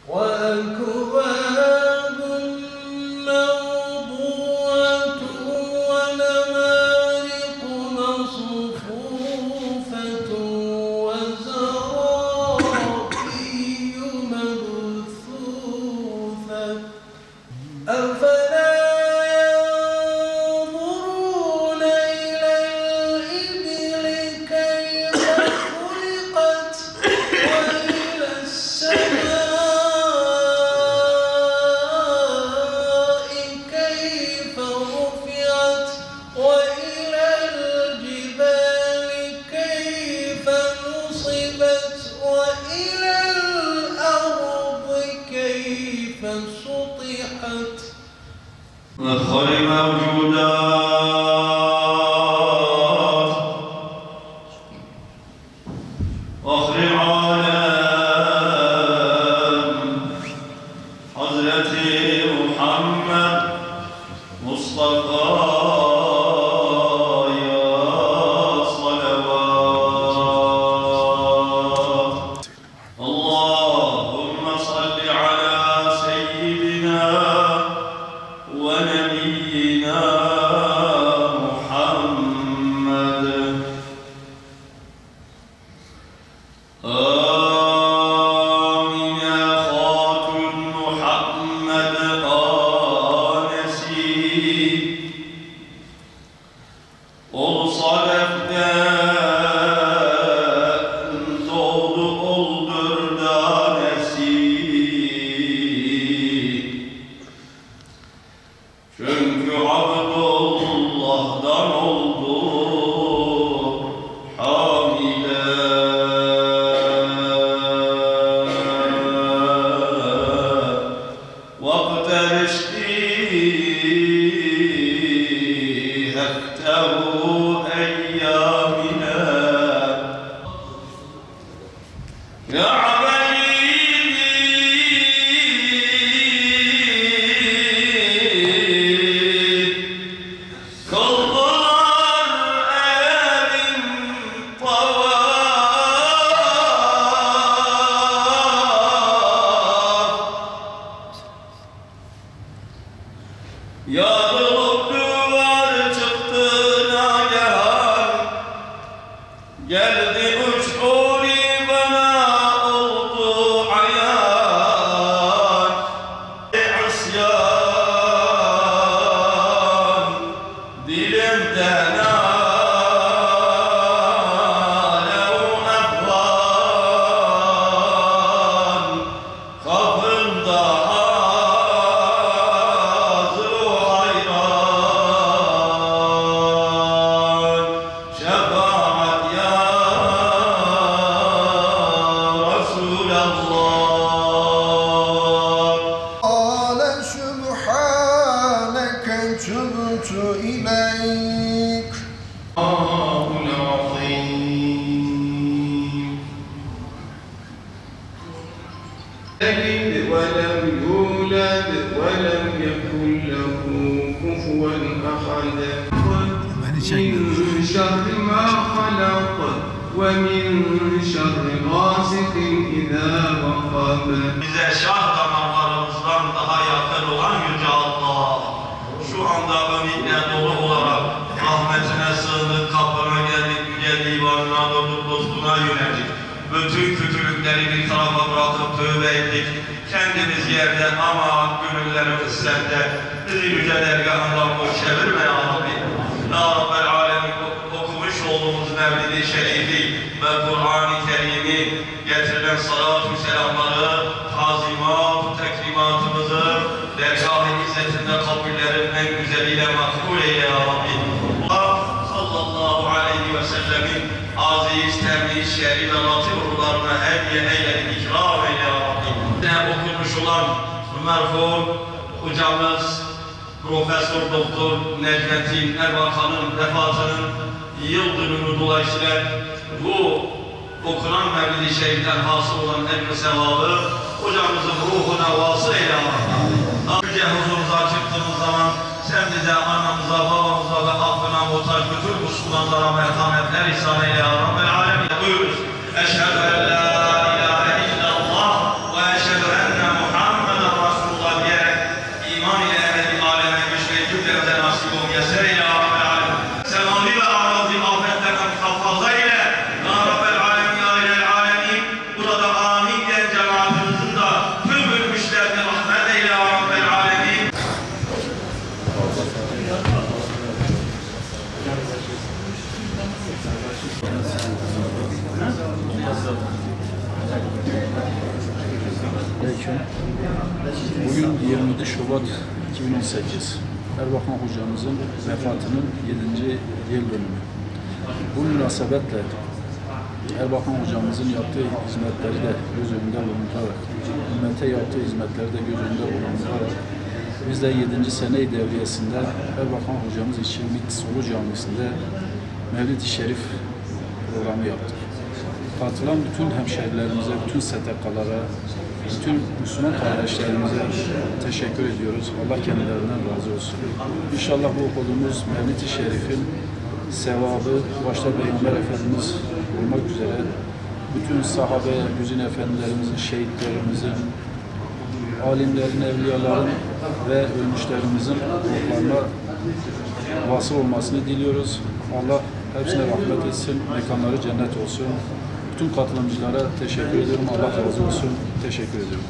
وأكواب موضوعة ونمارق مصفوفة وزرابي مبثوثة أفلا ينظرون إلى الإبل كيف خلقت وإلى السماء كيف رفعت وإلى الجبال كيف نصبت وإلى الأرض كيف سطحت مفخر موجودات فخر العالم حضرة محمد مصطفى يا صلوات اللهم صل على سيدنا ونبينا محمد آمين يا خاتم محمد آنسي Olsadef'ten doğdu oldur danesi çünkü Abdullah'dan oldu hamile vakit erişti heftehu eyyamine ya Yarılıp duvar çıktı nagehan geldi uçuri bana oldu ayan isyan dilimde nalev efvan kapımda تبت إليك الله العظيم يلد ولم يولد ولم يكن له كفوا أحد من شر ما خلق ومن شر غاسق إذا وقب bize şah damarlarımızdan daha yakın olan Yüce Allah şu anda ümitle dolu olarak rahmetine sığındık, kapına geldik, yüce divanına durduk, dostuna yönelik. Bütün kötülükleri bir tarafa bırakıp tövbe ettik. Kendimiz yerde ama gönüllerimiz sende. Bizi yüce dergahından boş çevirme ya Rabbi. Ya Rabbel Alemin okumuş olduğumuz Mevlid-i Şerifi ve Kur'an-ı Kerim'i getirilen salat-ı selamları, tazimat, tekrimatımızı dergâh-ı izzetinde kabullerin en güzeliyle makbul eyle ya Rabbi. Allah sallallahu aleyhi ve sellemin aziz, temiz, şerif ve latif ruhlarına hediye eyle, ikram eyle ya Rabbi. Okumuş olan merhum hocamız Profesör Doktor Necmettin Erbakan'ın vefatının yıl dönümü dolayısıyla bu okunan Mevlid-i Şerif'ten hasıl olan emri sevabı hocamızın ruhuna vasıl eyle Allah'ım. Yüce huzurumuza çıktığımız zaman sen bize, anamıza, babamıza ve affına muhtaç bütün Müslümanlara merhametler ihsan eyle ya Rabbel Alemin. Buyuruz. Eşhedü en la ilahe illallah ve eşhedü enne Selamünaleyküm. Bugün 27 Şubat 2018. Erbakan hocamızın vefatının 7. yıl dönümü. Bu münasebetle Erbakan hocamızın yaptığı hizmetleri de göz önünde bulundurarak, ümmete yaptığı hizmetleri de göz önünde bulundurarak biz de 7. sene-i devriyesinde Erbakan hocamız için Solu Camisi'nde Mevlid-i Şerif programı yaptık. Katılan bütün hemşehrilerimize, bütün STK'lara, bütün Müslüman kardeşlerimize teşekkür ediyoruz. Allah kendilerinden razı olsun. İnşallah bu okuduğumuz Mevlid-i Şerif'in sevabı başta Peygamber Efendimiz olmak üzere bütün sahabe, güzin efendilerimizin, şehitlerimizin, alimlerin, evliyaların ve ölmüşlerimizin ruhlarına vasıl olmasını diliyoruz. Allah hepsine rahmet etsin, mekanları cennet olsun. Bütün katılımcılara teşekkür ediyorum. Allah razı olsun. Teşekkür ediyorum.